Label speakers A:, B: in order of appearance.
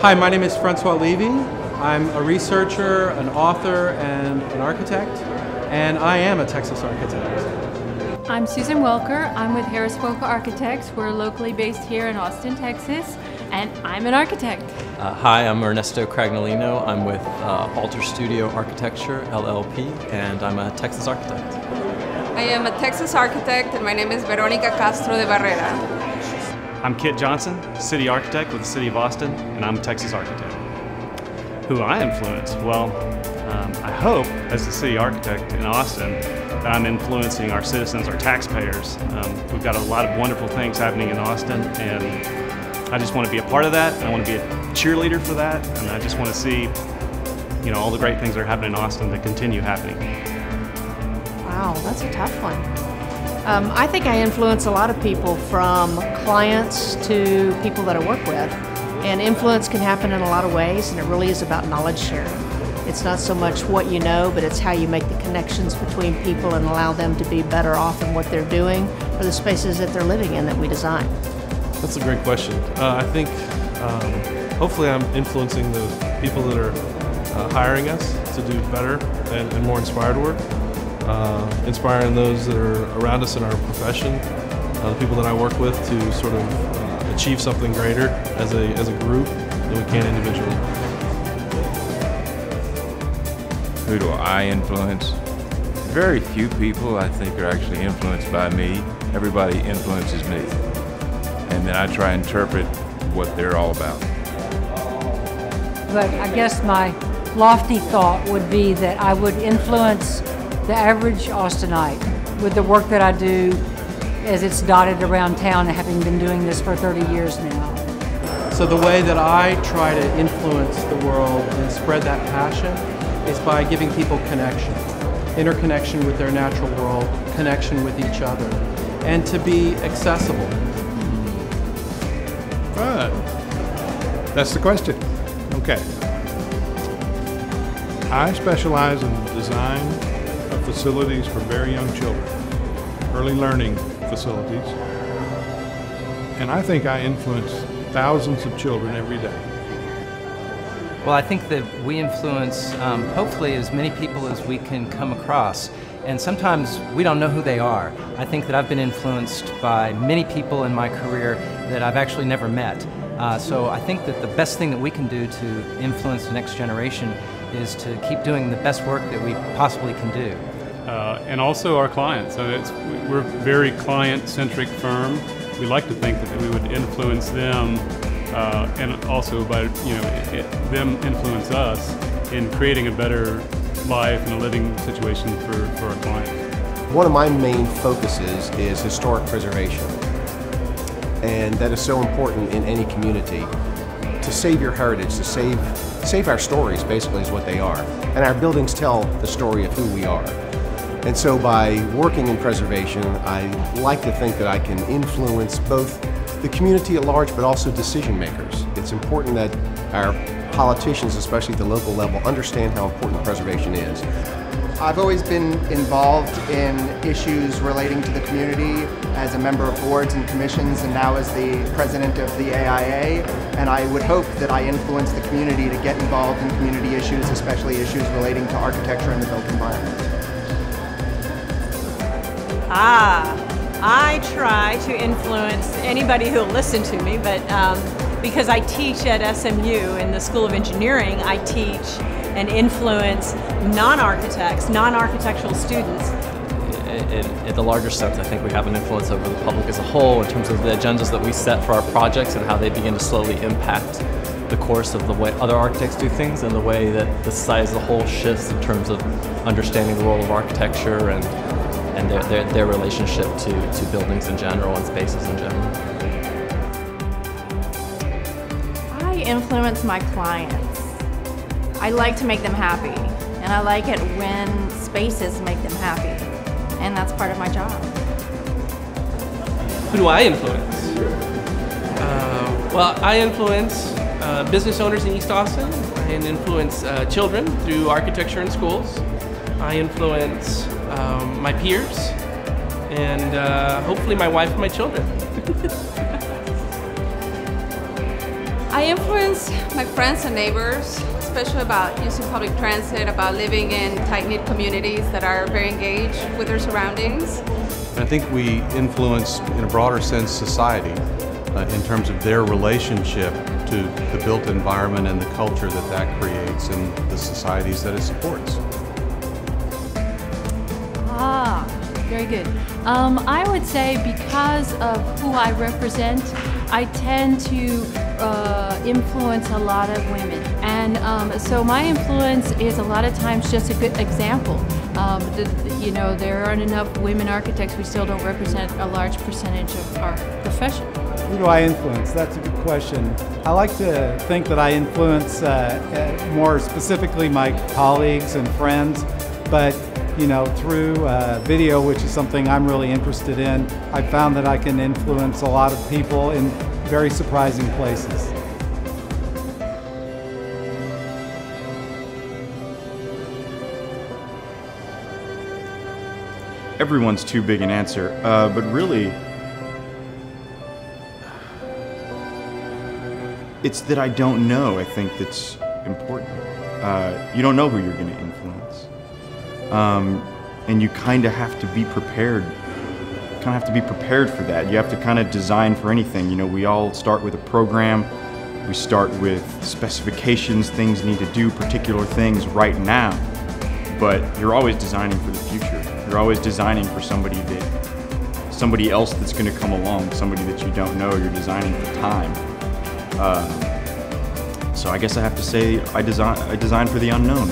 A: Hi, my name is Francois Levy. I'm a researcher, an author, and an architect, and I am a Texas architect.
B: I'm Susan Welker. I'm with Welker Architects. We're locally based here in Austin, Texas, and I'm an architect.
C: Hi, I'm Ernesto Cragnolino. I'm with Alter Studio Architecture, LLP, and I'm a Texas architect.
D: I am a Texas architect, and my name is Veronica Castro de Barrera.
E: I'm Kit Johnson, City Architect with the City of Austin, and I'm a Texas architect. Who I influence? Well, I hope, as the City Architect in Austin, that I'm influencing our citizens, our taxpayers. We've got a lot of wonderful things happening in Austin, and I just want to be a part of that. I want to be a cheerleader for that, and I just want to see, all the great things that are happening in Austin that continue happening.
F: Wow, that's a tough one. I think I influence a lot of people, from clients to people that I work with. And influence can happen in a lot of ways, and it really is about knowledge sharing. It's not so much what you know, but it's how you make the connections between people and allow them to be better off in what they're doing or the spaces that they're living in that we design.
G: That's a great question. I think hopefully I'm influencing the people that are hiring us to do better and more inspired work. Inspiring those that are around us in our profession, the people that I work with, to sort of achieve something greater as a group than we can individually.
H: Who do I influence? Very few people, I think, are actually influenced by me. Everybody influences me. And then I try and interpret what they're all about.
I: But I guess my lofty thought would be that I would influence the average Austinite with the work that I do, as it's dotted around town, having been doing this for 30 years now.
A: So the way that I try to influence the world and spread that passion is by giving people connection, interconnection with their natural world, connection with each other, and to be accessible.
J: Good. That's the question. Okay. I specialize in the design of facilities for very young children, early learning facilities, and I think I influence thousands of children every day.
C: Well, I think that we influence, hopefully, as many people as we can come across. And sometimes we don't know who they are. I think that I've been influenced by many people in my career that I've actually never met. So I think that the best thing that we can do to influence the next generation is to keep doing the best work that we possibly can do.
E: And also our clients. So we're a very client-centric firm. We like to think that we would influence them, and also by them influence us in creating a better life and a living situation for our clients.
K: One of my main focuses is historic preservation, and that is so important in any community. To save your heritage, to save our stories, basically, is what they are. And our buildings tell the story of who we are. And so by working in preservation, I like to think that I can influence both the community at large, but also decision makers. It's important that our politicians, especially at the local level, understand how important preservation is.
L: I've always been involved in issues relating to the community as a member of boards and commissions, and now as the president of the AIA, and I would hope that I influence the community to get involved in community issues, especially issues relating to architecture and the built environment.
M: I try to influence anybody who'll listen to me, but because I teach at SMU in the School of Engineering, I teach and influence non-architects, non-architectural students.
C: In the larger sense, I think we have an influence over the public as a whole in terms of the agendas that we set for our projects and how they begin to slowly impact the course of the way other architects do things and the way that the society as a whole shifts in terms of understanding the role of architecture and their relationship to buildings in general and spaces in general.
B: I influence my clients. I like to make them happy, and I like it when spaces make them happy, and that's part of my job.
N: Who do I influence? Well, I influence business owners in East Austin. I influence children through architecture in schools. I influence my peers, and hopefully my wife and my children.
D: I influence my friends and neighbors, especially about using public transit, about living in tight-knit communities that are very engaged with their surroundings.
G: And I think we influence, in a broader sense, society in terms of their relationship to the built environment and the culture that that creates and the societies that it supports.
O: Very good. I would say because of who I represent, I tend to influence a lot of women. And so my influence is a lot of times just a good example. You know, there aren't enough women architects. We still don't represent a large percentage of our profession.
P: Who do I influence? That's a good question. I like to think that I influence more specifically my colleagues and friends, but you know, through video, which is something I'm really interested in, I found that I can influence a lot of people in very surprising places.
Q: Everyone's too big an answer, but really, it's that I don't know, I think, that's important. You don't know who you're going to influence. And you kind of have to be prepared. Kind of have to be prepared for that. You have to kind of design for anything. You know, we all start with a program. We start with specifications, things need to do particular things right now. But you're always designing for the future. You're always designing for somebody else that's going to come along, somebody that you don't know. You're designing for time. So I guess I have to say I design for the unknown.